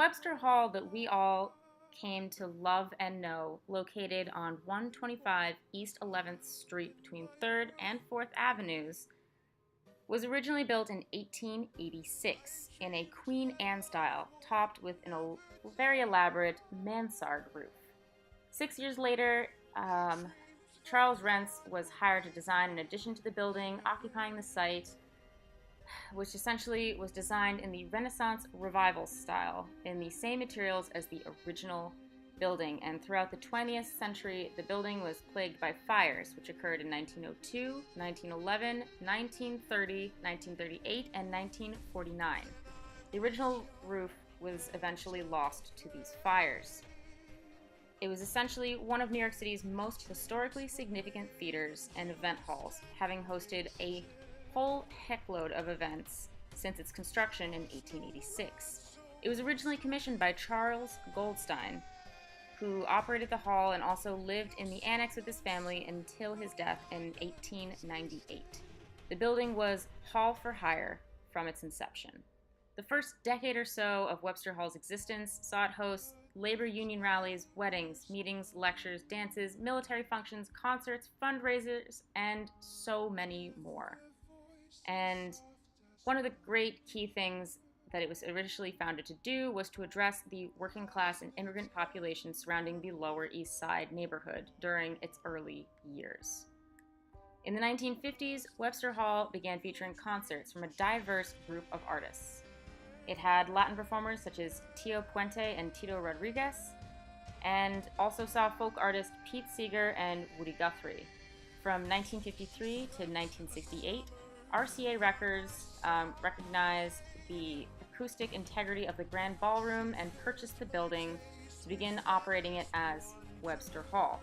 Webster Hall that we all came to love and know, located on 125 East 11th Street between 3rd and 4th Avenues, was originally built in 1886 in a Queen Anne style, topped with a very elaborate mansard roof. 6 years later, Charles Rents was hired to design an addition to the building, occupying the site, which essentially was designed in the Renaissance Revival style, in the same materials as the original building. And throughout the 20th century, the building was plagued by fires, which occurred in 1902, 1911, 1930, 1938, and 1949. The original roof was eventually lost to these fires. It was essentially one of New York City's most historically significant theaters and event halls, having hosted a whole heckload of events since its construction in 1886. It was originally commissioned by Charles Goldstein, who operated the hall and also lived in the annex with his family until his death in 1898. The building was hall for hire from its inception. The first decade or so of Webster Hall's existence saw it host labor union rallies, weddings, meetings, lectures, dances, military functions, concerts, fundraisers, and so many more. And one of the great key things that it was originally founded to do was to address the working class and immigrant population surrounding the Lower East Side neighborhood during its early years. In the 1950s, Webster Hall began featuring concerts from a diverse group of artists. It had Latin performers such as Tio Puente and Tito Rodriguez, and also saw folk artist Pete Seeger and Woody Guthrie. From 1953 to 1968, RCA Records recognized the acoustic integrity of the Grand Ballroom and purchased the building to begin operating it as Webster Hall.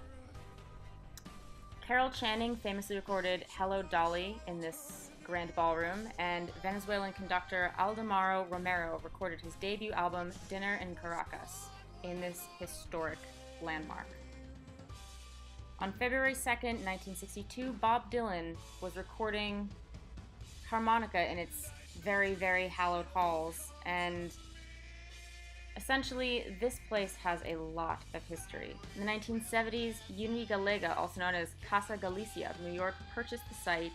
Carol Channing famously recorded Hello Dolly in this Grand Ballroom, and Venezuelan conductor Aldemaro Romero recorded his debut album Dinner in Caracas in this historic landmark. On February 2nd, 1962, Bob Dylan was recording harmonica in its very, very hallowed halls, and essentially this place has a lot of history. In the 1970s, Unity Galega, also known as Casa Galicia of New York, purchased the site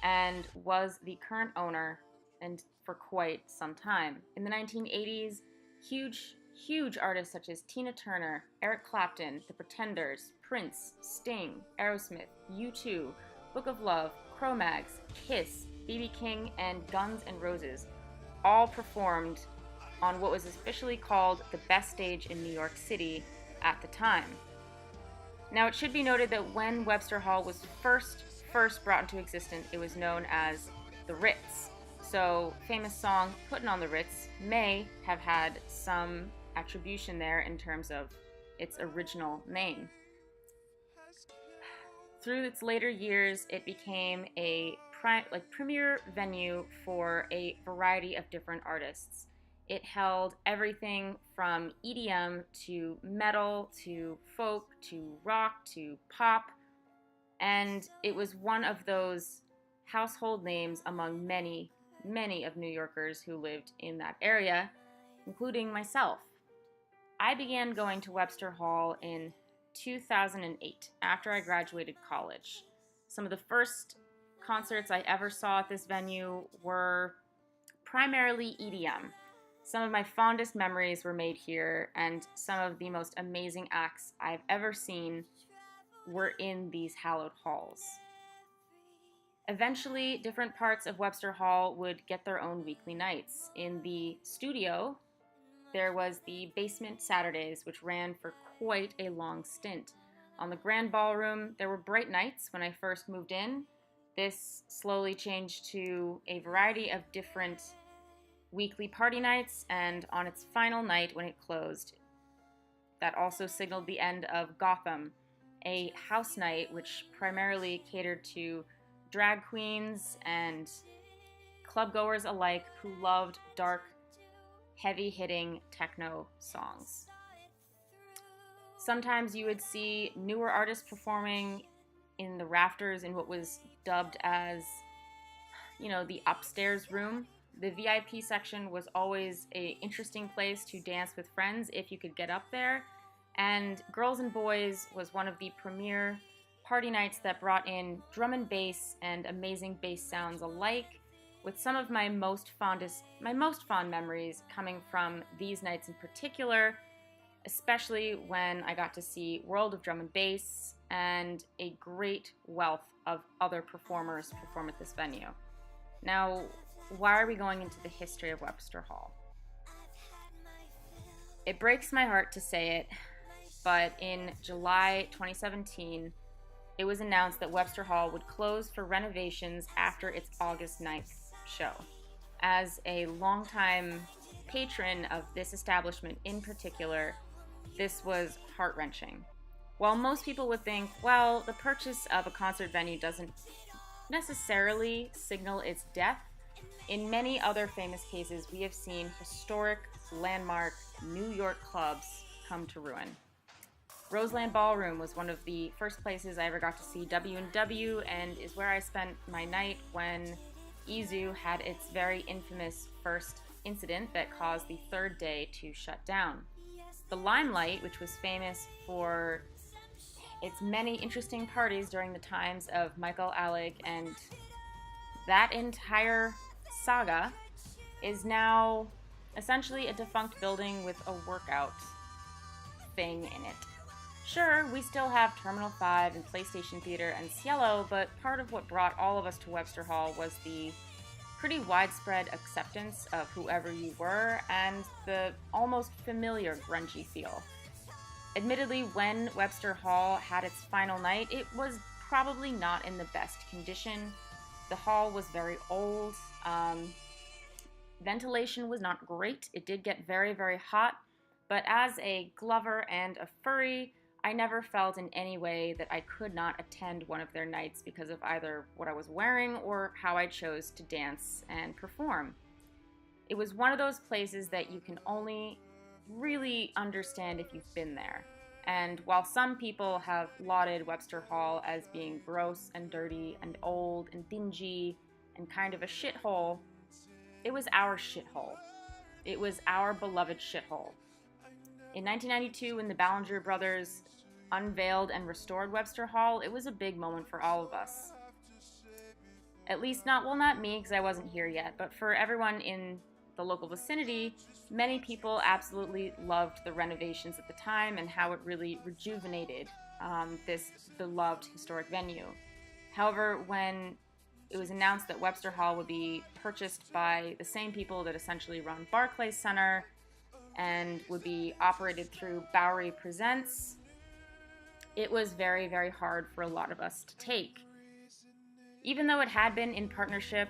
and was the current owner and for quite some time. In the 1980s, huge artists such as Tina Turner, Eric Clapton, The Pretenders, Prince, Sting, Aerosmith, U2, Book of Love, Cro-Mags, Kiss, B.B. King, and Guns N' Roses all performed on what was officially called the best stage in New York City at the time. Now, it should be noted that when Webster Hall was first brought into existence, it was known as the Ritz. So, famous song Puttin' on the Ritz may have had some attribution there in terms of its original name. Through its later years, it became a premier venue for a variety of different artists. It held everything from EDM to metal to folk to rock to pop, and it was one of those household names among many of New Yorkers who lived in that area, including myself. I began going to Webster Hall in 2008 after I graduated college. Some of the first concerts I ever saw at this venue were primarily EDM. Some of my fondest memories were made here, and some of the most amazing acts I've ever seen were in these hallowed halls. Eventually, different parts of Webster Hall would get their own weekly nights. In the studio, there was the Basement Saturdays, which ran for quite a long stint. On the Grand Ballroom, there were bright nights when I first moved in. This slowly changed to a variety of different weekly party nights, and on its final night when it closed, that also signaled the end of Gotham, a house night which primarily catered to drag queens and clubgoers alike who loved dark, heavy-hitting techno songs. Sometimes you would see newer artists performing in the rafters in what was dubbed as, the upstairs room. The VIP section was always an interesting place to dance with friends if you could get up there. And Girls and Boys was one of the premier party nights that brought in drum and bass and amazing bass sounds alike, with some of my most fond memories coming from these nights in particular, especially when I got to see World of Drum and Bass and a great wealth of other performers perform at this venue. Now, why are we going into the history of Webster Hall? It breaks my heart to say it, but in July 2017, it was announced that Webster Hall would close for renovations after its August 9th show. As a longtime patron of this establishment in particular, this was heart-wrenching. While most people would think, well, the purchase of a concert venue doesn't necessarily signal its death, in many other famous cases, we have seen historic, landmark New York clubs come to ruin. Roseland Ballroom was one of the first places I ever got to see W&W, and is where I spent my night when EZoo had its very infamous first incident that caused the third day to shut down. The Limelight, which was famous for its many interesting parties during the times of Michael Alec, and that entire saga is now essentially a defunct building with a workout thing in it. Sure, we still have Terminal 5 and PlayStation Theater and Cielo, but part of what brought all of us to Webster Hall was the pretty widespread acceptance of whoever you were and the almost familiar grungy feel. Admittedly, when Webster Hall had its final night, it was probably not in the best condition. The hall was very old. Ventilation was not great. It did get very, very hot, but as a Glover and a furry, I never felt in any way that I could not attend one of their nights because of either what I was wearing or how I chose to dance and perform. It was one of those places that you can only really understand if you've been there. And while some people have lauded Webster Hall as being gross and dirty and old and dingy and kind of a shithole, it was our shithole. It was our beloved shithole. In 1992, when the Ballinger brothers unveiled and restored Webster Hall, it was a big moment for all of us. At least not me, because I wasn't here yet, but for everyone in the local vicinity, many people absolutely loved the renovations at the time and how it really rejuvenated this beloved historic venue. However, when it was announced that Webster Hall would be purchased by the same people that essentially run Barclays Center and would be operated through Bowery Presents, it was very, very hard for a lot of us to take. Even though it had been in partnership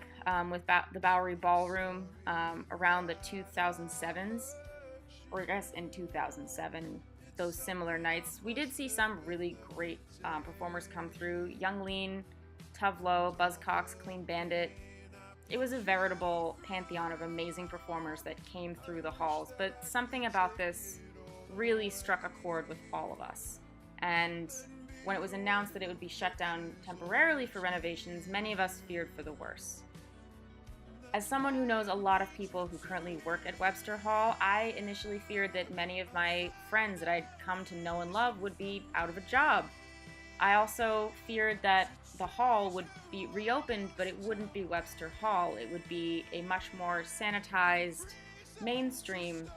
with the Bowery Ballroom around the 2007s, or I guess in 2007, those similar nights, we did see some really great performers come through. Young Lean, Tuvlo, Buzzcocks, Clean Bandit. It was a veritable pantheon of amazing performers that came through the halls, but something about this really struck a chord with all of us. And when it was announced that it would be shut down temporarily for renovations, many of us feared for the worst. As someone who knows a lot of people who currently work at Webster Hall, I initially feared that many of my friends that I'd come to know and love would be out of a job. I also feared that the hall would be reopened, but it wouldn't be Webster Hall. It would be a much more sanitized, mainstream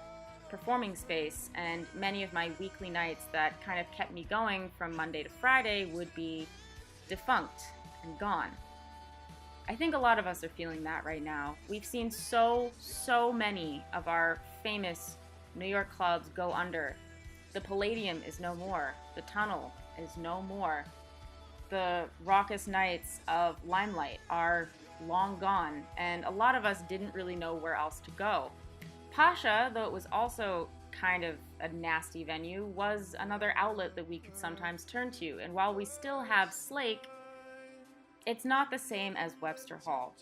performing space, and many of my weekly nights that kind of kept me going from Monday to Friday would be defunct and gone. I think a lot of us are feeling that right now. We've seen so many of our famous New York clubs go under. The Palladium is no more. The Tunnel is no more. The raucous nights of Limelight are long gone, and a lot of us didn't really know where else to go. Pasha, though it was also kind of a nasty venue, was another outlet that we could sometimes turn to, and while we still have Slake, it's not the same as Webster Hall.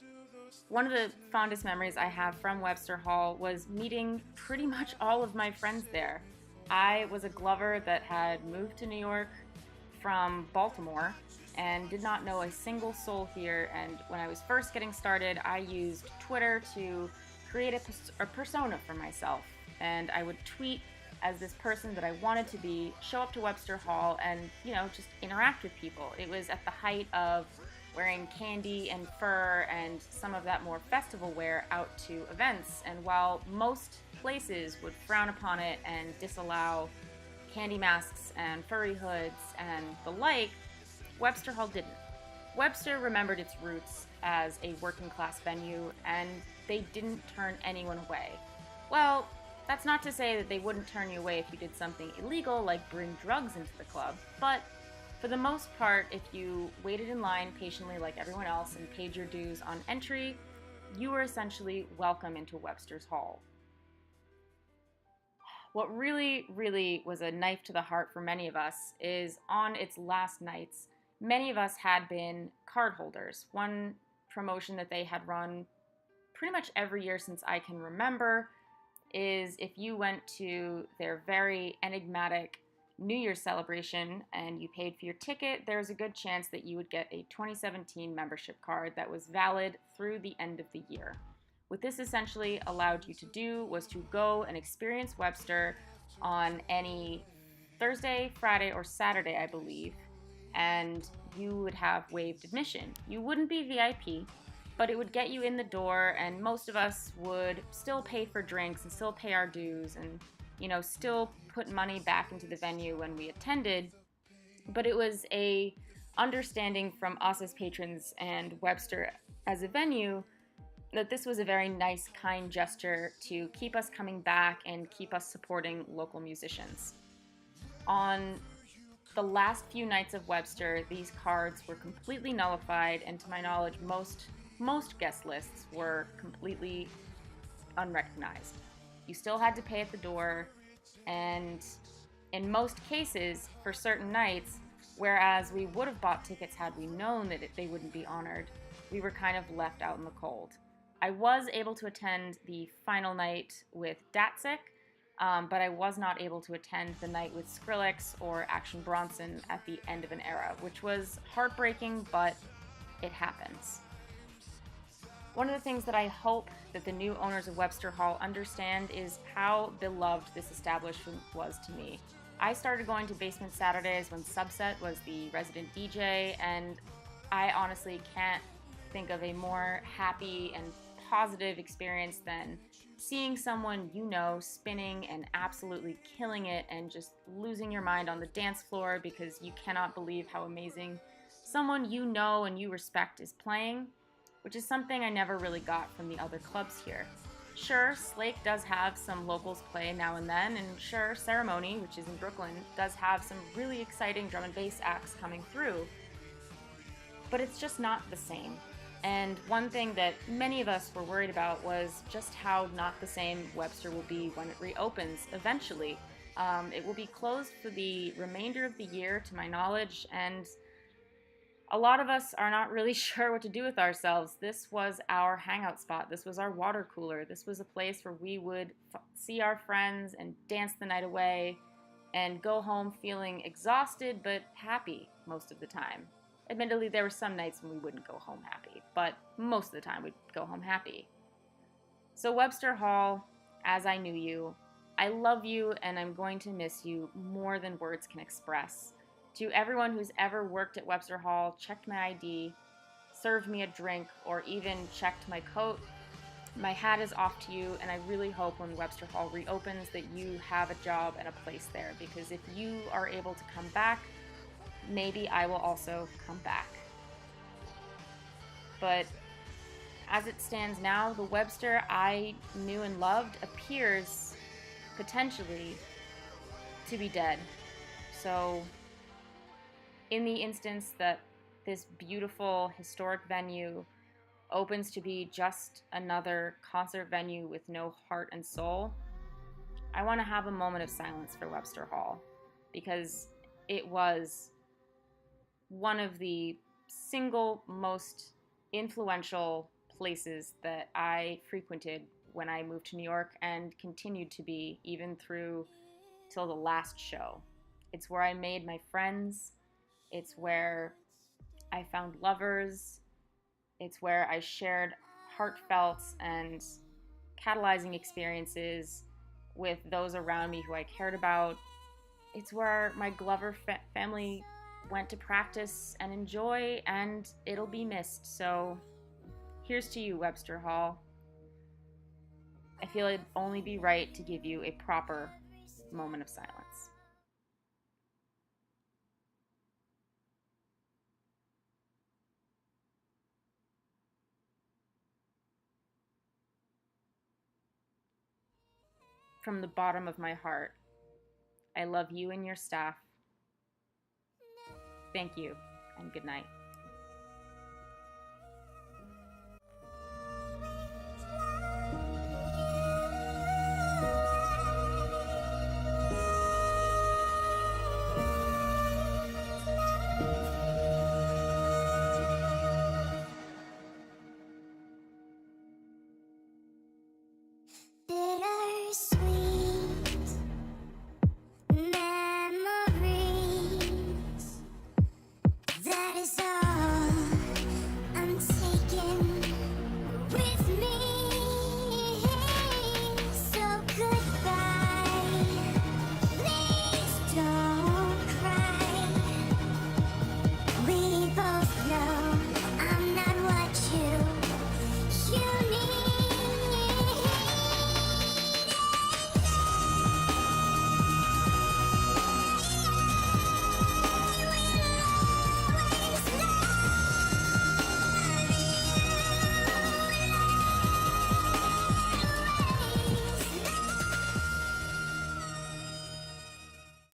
One of the fondest memories I have from Webster Hall was meeting pretty much all of my friends there. I was a Glover that had moved to New York from Baltimore and did not know a single soul here, and when I was first getting started, I used Twitter to create a persona for myself, and I would tweet as this person that I wanted to be, show up to Webster Hall, and just interact with people. It was at the height of wearing candy and fur and some of that more festival wear out to events. And while most places would frown upon it and disallow candy masks and furry hoods and the like, Webster Hall didn't. Webster remembered its roots as a working class venue, and they didn't turn anyone away. Well, that's not to say that they wouldn't turn you away if you did something illegal like bring drugs into the club, but for the most part, if you waited in line patiently like everyone else and paid your dues on entry, you were essentially welcome into Webster's Hall. What really, really was a knife to the heart for many of us is on its last nights, many of us had been card holders. One promotion that they had run pretty much every year since I can remember is if you went to their very enigmatic New Year's celebration and you paid for your ticket, there's a good chance that you would get a 2017 membership card that was valid through the end of the year. What this essentially allowed you to do was to go and experience Webster on any Thursday, Friday, or Saturday, I believe, and you would have waived admission. You wouldn't be VIP, but it would get you in the door, and most of us would still pay for drinks and still pay our dues and still put money back into the venue when we attended. But it was a understanding from us as patrons and Webster as a venue that this was a very nice, kind gesture to keep us coming back and keep us supporting local musicians. On the last few nights of Webster, these cards were completely nullified, and to my knowledge, most guest lists were completely unrecognized. You still had to pay at the door, and in most cases, for certain nights, whereas we would have bought tickets had we known that they wouldn't be honored, we were kind of left out in the cold. I was able to attend the final night with Datsik, but I was not able to attend the night with Skrillex or Action Bronson at the end of an era, which was heartbreaking, but it happens. One of the things that I hope that the new owners of Webster Hall understand is how beloved this establishment was to me. I started going to Basement Saturdays when Subset was the resident DJ, and I honestly can't think of a more happy and positive experience than seeing someone spinning and absolutely killing it and just losing your mind on the dance floor because you cannot believe how amazing someone and you respect is playing, which is something I never really got from the other clubs here. Sure, Slake does have some locals play now and then, and sure, Ceremony, which is in Brooklyn, does have some really exciting drum and bass acts coming through, but it's just not the same. And one thing that many of us were worried about was just how not the same Webster will be when it reopens eventually. It will be closed for the remainder of the year, to my knowledge, and a lot of us are not really sure what to do with ourselves. This was our hangout spot. This was our water cooler. This was a place where we would see our friends and dance the night away and go home feeling exhausted but happy most of the time. Admittedly, there were some nights when we wouldn't go home happy, but most of the time we'd go home happy. So Webster Hall, as I knew you, I love you and I'm going to miss you more than words can express. To everyone who's ever worked at Webster Hall, checked my ID, served me a drink, or even checked my coat, my hat is off to you, and I really hope when Webster Hall reopens that you have a job and a place there, because if you are able to come back, maybe I will also come back. But as it stands now, the Webster I knew and loved appears potentially to be dead. So in the instance that this beautiful historic venue opens to be just another concert venue with no heart and soul, I want to have a moment of silence for Webster Hall, because it was one of the single most influential places that I frequented when I moved to New York and continued to be even through till the last show. It's where I made my friends. It's where I found lovers. It's where I shared heartfelt and catalyzing experiences with those around me who I cared about. It's where my Glover family went to practice and enjoy, and it'll be missed. So here's to you, Webster Hall. I feel it'd only be right to give you a proper moment of silence. From the bottom of my heart, I love you and your staff. Thank you, and good night.